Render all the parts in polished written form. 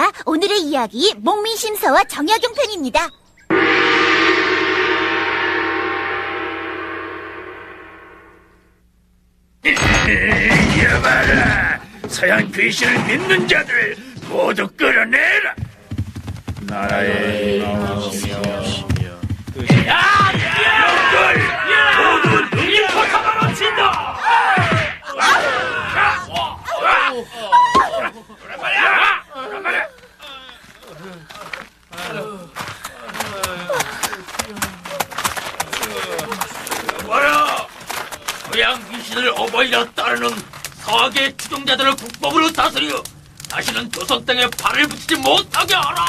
자, 오늘의 이야기 목민심서와 정약용 편입니다. 여봐라, 서양 귀신을 믿는 자들 모두 끌어내라. 나라의 마음이시며 놈들 모두 눈이 포탑하러 친다. 뭐라, 서양 귀신을 어버이라 따르는 서학의 추종자들을 국법으로 다스려 다시는 조선 땅에 발을 붙이지 못하게 하라.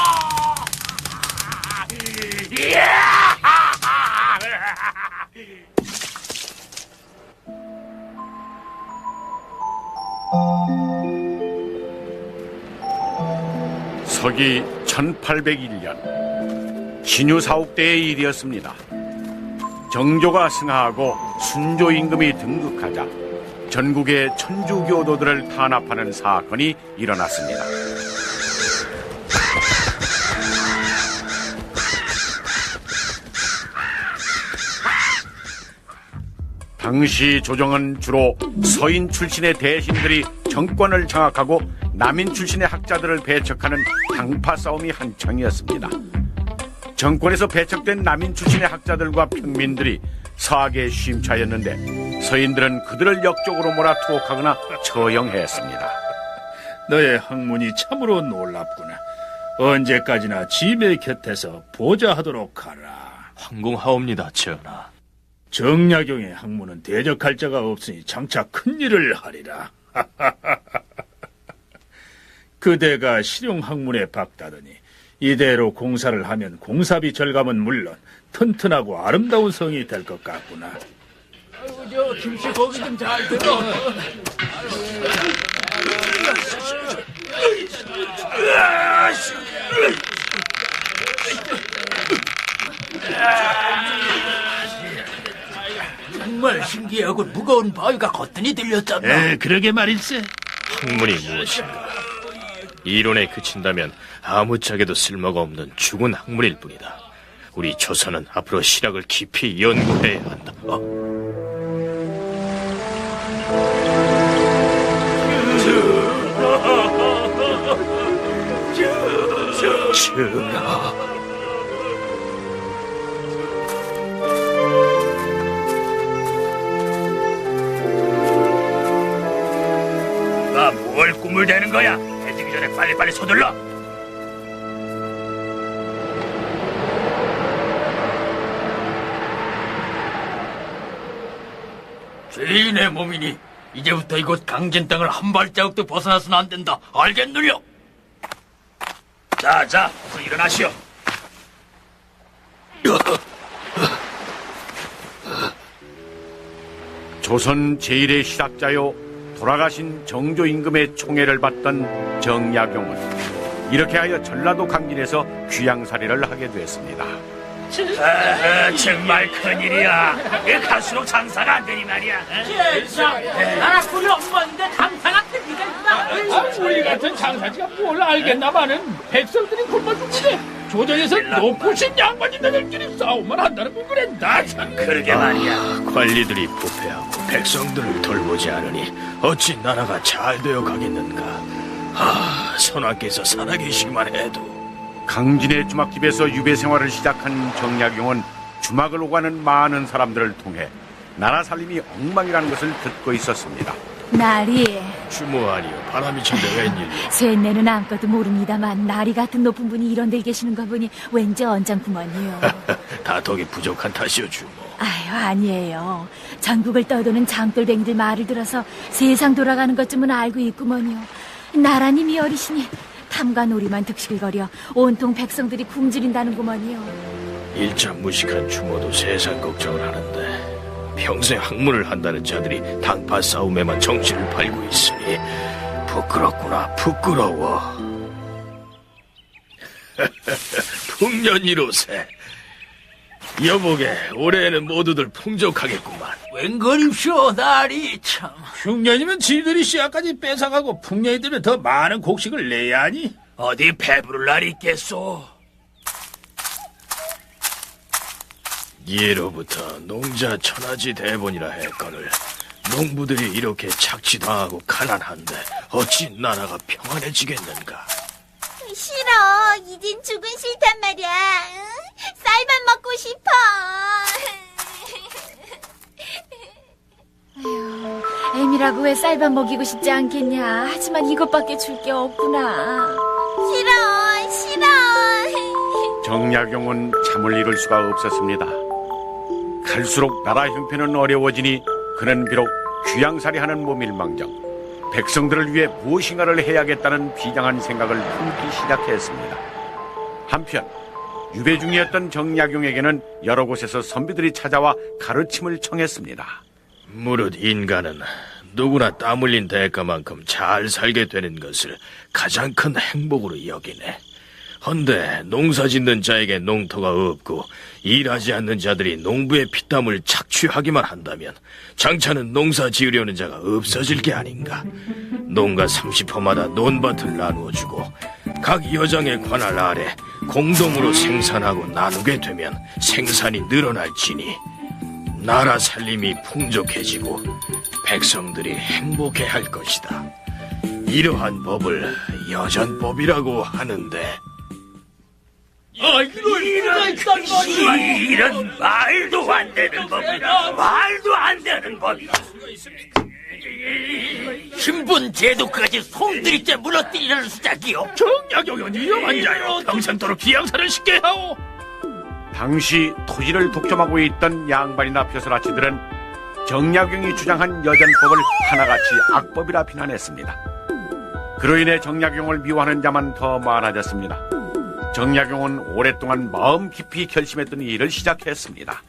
서기 1801년 신유사옥대의 일이었습니다. 정조가 승하하고 순조 임금이 등극하자 전국의 천주교도들을 탄압하는 사건이 일어났습니다. 당시 조정은 주로 서인 출신의 대신들이 정권을 장악하고 남인 출신의 학자들을 배척하는 당파 싸움이 한창이었습니다. 정권에서 배척된 남인 출신의 학자들과 평민들이 서학에 쉼차였는데 서인들은 그들을 역적으로 몰아 투옥하거나 처형했습니다. 너의 학문이 참으로 놀랍구나. 언제까지나 짐의 곁에서 보좌하도록 하라. 황공하옵니다, 전하. 정약용의 학문은 대적할 자가 없으니 장차 큰일을 하리라. 그대가 실용학문에 박다더니 이대로 공사를 하면 공사비 절감은 물론 튼튼하고 아름다운 성이 될 것 같구나. 저 김씨 거기 좀 잘 들어. 정말 신기하고 무거운 바위가 거뜬히 들렸잖아. 그러게 말일세. 학문이 무엇인가? 이론에 그친다면 아무짝에도 쓸모가 없는 죽은 학문일 뿐이다. 우리 조선은 앞으로 실학을 깊이 연구해야 한다. 전하. 나 뭘 꿈을 대는 거야? 해지기 전에 빨리빨리 서둘러. 죄인의 몸이니 이제부터 이곳 강진 땅을 한 발자국도 벗어나서는 안 된다. 알겠느냐? 자, 어서 일어나시오. 조선 제1의 실학자요 돌아가신 정조 임금의 총애를 받던 정약용은 이렇게 하여 전라도 강진에서 귀양살이를 하게 되었습니다. 정말 큰일이야. 갈수록 장사가 안 되니 말이야. 나라꾼이 엄마인데 장사가 됩니다. 우리 같은 장사지가 뭘 알겠나마는 백성들이 굶어 죽는데 조정에서 높으신 양반인들끼리 싸움만 한다는 건 그래. 나 참. 그러게 말이야. 관리들이 부패하고 백성들을 돌보지 않으니 어찌 나라가 잘 되어 가겠는가. 선왕께서 살아계시기만 해도. 강진의 주막집에서 유배 생활을 시작한 정약용은 주막을 오가는 많은 사람들을 통해 나라 살림이 엉망이라는 것을 듣고 있었습니다. 나리, 주모 아니요, 바람이 찬데 웬일이요? 쇠내는 아무것도 모릅니다만 나리 같은 높은 분이 이런 데 계시는 거 보니 왠지 언짢구먼요. 다 덕이 부족한 탓이오, 주모. 아유, 아니에요. 전국을 떠도는 장돌뱅이들 말을 들어서 세상 돌아가는 것쯤은 알고 있구먼요. 나라님이 어리시니 탐과 놀이만 득식을 거려 온통 백성들이 굶주린다는구먼요. 일장무식한 주모도 세상 걱정을 하는데 평생 학문을 한다는 자들이 당파 싸움에만 정신을 팔고 있으니 부끄럽구나, 부끄러워. 풍년이로세. 여보게, 올해는 모두들 풍족하겠구만. 웬걸입쇼, 나리 참. 흉년이면 지들이 씨앗까지 뺏어가고 풍년이 되면 더 많은 곡식을 내야 하니 어디 배부를 날이 있겠소? 예로부터 농자 천하지 대본이라 했거늘 농부들이 이렇게 착취당하고 가난한데 어찌 나라가 평안해지겠는가? 싫어. 이젠 죽은 싫단 말이야. 응? 쌀만 먹고 싶어. 애미라고 왜 쌀밥 먹이고 싶지 않겠냐. 하지만 이것밖에 줄 게 없구나. 싫어. 싫어. 정약용은 참을 이룰 수가 없었습니다. 갈수록 나라 형편은 어려워지니 그는 비록 귀양살이하는 몸일망정 백성들을 위해 무엇인가를 해야겠다는 비장한 생각을 품기 시작했습니다. 한편 유배 중이었던 정약용에게는 여러 곳에서 선비들이 찾아와 가르침을 청했습니다. 무릇 인간은 누구나 땀 흘린 대가만큼 잘 살게 되는 것을 가장 큰 행복으로 여기네. 헌데 농사 짓는 자에게 농토가 없고 일하지 않는 자들이 농부의 피땀을 착취하기만 한다면 장차는 농사 지으려는 자가 없어질 게 아닌가. 농가 30호마다 논밭을 나누어주고 각 여장의 관할 아래 공동으로 생산하고 나누게 되면 생산이 늘어날지니 나라 살림이 풍족해지고 백성들이 행복해할 것이다. 이러한 법을 여전법이라고 하는데 이런 말도 안 되는 법이다. 말도 안 되는 법이다. 신분 제도까지 송두리째 무너뜨리려는 수작이요. 정약용은 위험한 자요. 평생도록 귀양살을 시게 하오. 당시 토지를 독점하고 있던 양반이나 벼슬아치들은 정약용이 주장한 여전법을 하나같이 악법이라 비난했습니다. 그로 인해 정약용을 미워하는 자만 더 많아졌습니다. 정약용은 오랫동안 마음 깊이 결심했던 일을 시작했습니다.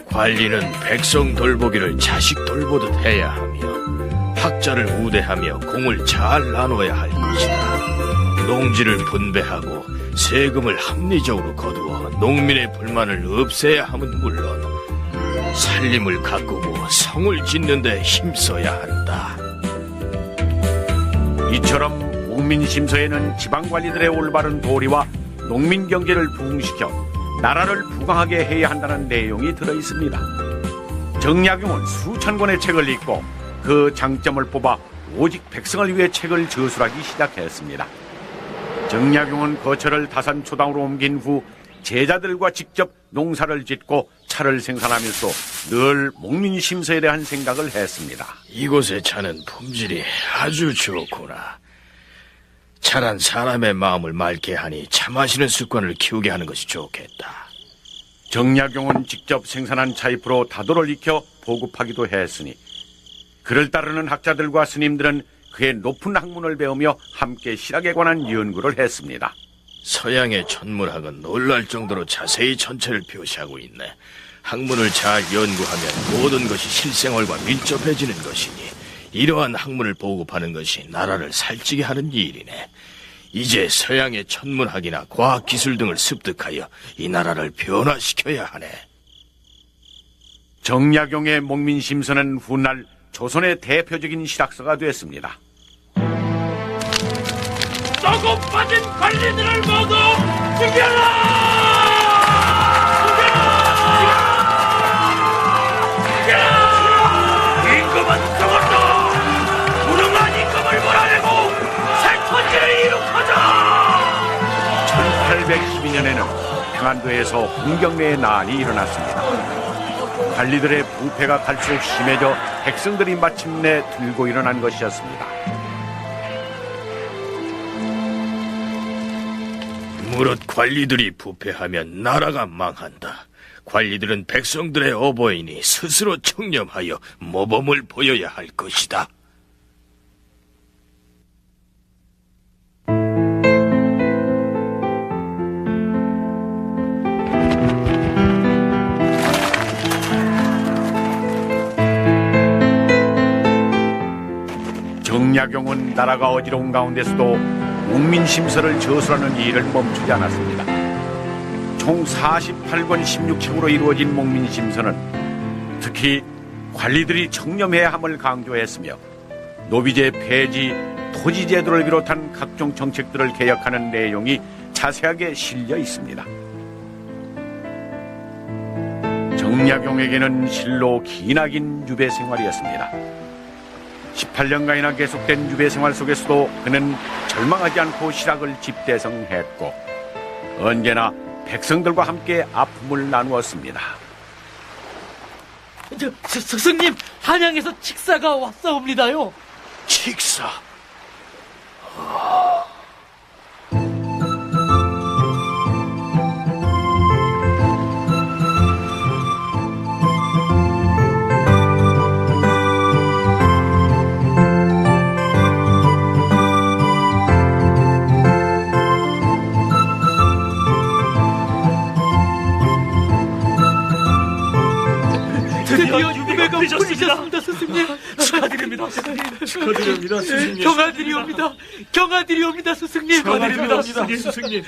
관리는 백성 돌보기를 자식 돌보듯 해야 하며 학자를 우대하며 공을 잘 나눠야 할 것이다. 농지를 분배하고 세금을 합리적으로 거두어 농민의 불만을 없애야 함은 물론 살림을 가꾸고 성을 짓는 데 힘써야 한다. 이처럼 농민심서에는 지방관리들의 올바른 도리와 농민 경제를 부흥시켜 나라를 부강하게 해야 한다는 내용이 들어있습니다. 정약용은 수천 권의 책을 읽고 그 장점을 뽑아 오직 백성을 위해 책을 저술하기 시작했습니다. 정약용은 거처를 다산초당으로 옮긴 후 제자들과 직접 농사를 짓고 차를 생산하면서 늘 농민심서에 대한 생각을 했습니다. 이곳의 차는 품질이 아주 좋구나. 차란 사람의 마음을 맑게 하니 차 마시는 습관을 키우게 하는 것이 좋겠다. 정약용은 직접 생산한 차잎으로 다도를 익혀 보급하기도 했으니 그를 따르는 학자들과 스님들은 그의 높은 학문을 배우며 함께 실학에 관한 연구를 했습니다. 서양의 천문학은 놀랄 정도로 자세히 전체를 표시하고 있네. 학문을 잘 연구하면 모든 것이 실생활과 밀접해지는 것이니 이러한 학문을 보급하는 것이 나라를 살찌게 하는 일이네. 이제 서양의 천문학이나 과학기술 등을 습득하여 이 나라를 변화시켜야 하네. 정약용의 목민심서는 훗날 조선의 대표적인 실학서가 됐습니다. 썩어 빠진 관리들을 모두 죽여라! 임금은 죽었다. 무능한 임금을 몰아내고 새 천지를 이룩하자. 1812년에는 평안도에서 홍경래의 난이 일어났습니다. 관리들의 부패가 갈수록 심해져 백성들이 마침내 들고 일어난 것이었습니다. 무릇 관리들이 부패하면 나라가 망한다. 관리들은 백성들의 어버이니 스스로 청렴하여 모범을 보여야 할 것이다. 정약용은 나라가 어지러운 가운데서도 농민심서를 저술하는 일을 멈추지 않았습니다. 총 48권 16책으로 이루어진 농민심서는 특히 관리들이 청렴해야 함을 강조했으며 노비제 폐지, 토지제도를 비롯한 각종 정책들을 개혁하는 내용이 자세하게 실려 있습니다. 정약용에게는 실로 기나긴 유배 생활이었습니다. 18년간이나 계속된 유배 생활 속에서도 그는 절망하지 않고 실학을 집대성했고 언제나 백성들과 함께 아픔을 나누었습니다. 스승님, 한양에서 칙사가 왔사옵니다요. 칙사. 드디어 유배가 풀리셨습니다, 스승님. 축하드립니다, 스승님. 축하드립니다, 스승님. 경하드리옵니다. 경하드리옵니다, 스승님. 축하드립니다, 스승님.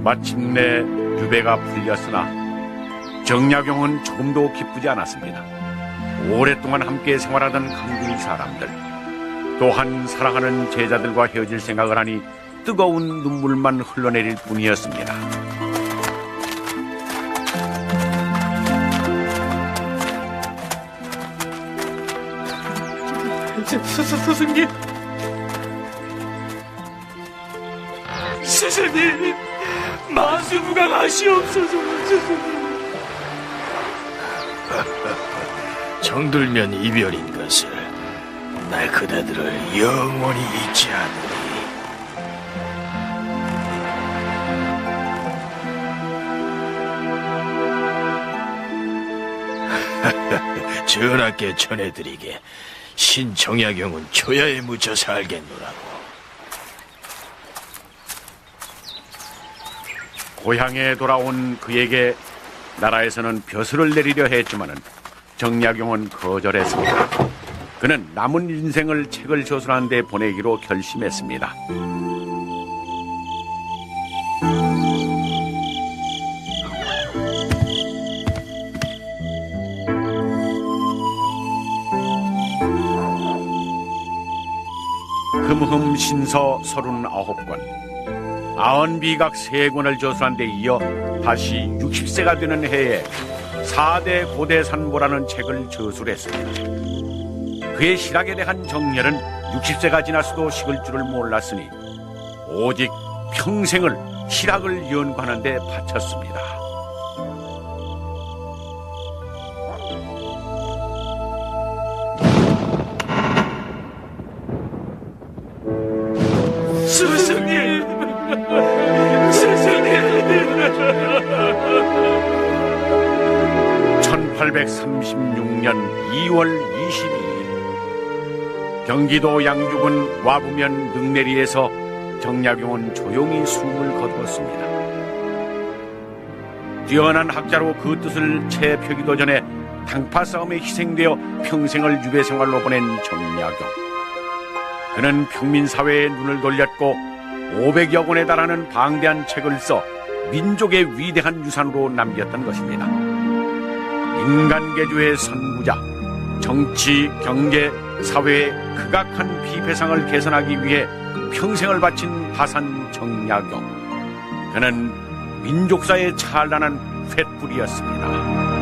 마침내 유배가 풀렸으나 정약용은 조금도 기쁘지 않았습니다. 오랫동안 함께 생활하던 강주의 사람들, 또한 사랑하는 제자들과 헤어질 생각을 하니 뜨거운 눈물만 흘러내릴 뿐이었습니다. 스승님. 스승님, 만수무강하시옵소서. 스승님. 정들면 이별인 것을 나 그대들을 영원히 잊지 않으리. 전하께 전해드리게 신정약용은 초야에 묻혀 살겠노라고. 고향에 돌아온 그에게 나라에서는 벼슬을 내리려 했지만은 정약용은 거절했습니다. 그는 남은 인생을 책을 저술하는 데 보내기로 결심했습니다. 흠흠 신서 39권, 아언비각 3권을 저술한 데 이어 다시 60세가 되는 해에 4대 고대산보라는 책을 저술했습니다. 그의 실학에 대한 정열은 60세가 지났어도 식을 줄을 몰랐으니 오직 평생을 실학을 연구하는 데 바쳤습니다. 스승님. 스승님. 1836년 2월 22일 경기도 양주군 와부면 능내리에서 정약용은 조용히 숨을 거두었습니다. 뛰어난 학자로 그 뜻을 채 펴기도 전에 당파 싸움에 희생되어 평생을 유배 생활로 보낸 정약용. 그는 평민사회에 눈을 돌렸고 500여 권에 달하는 방대한 책을 써 민족의 위대한 유산으로 남겼던 것입니다. 인간계주의 선구자, 정치, 경제, 사회의 극악한 비패상을 개선하기 위해 평생을 바친 화산 정약용. 그는 민족사의 찬란한 횃불이었습니다.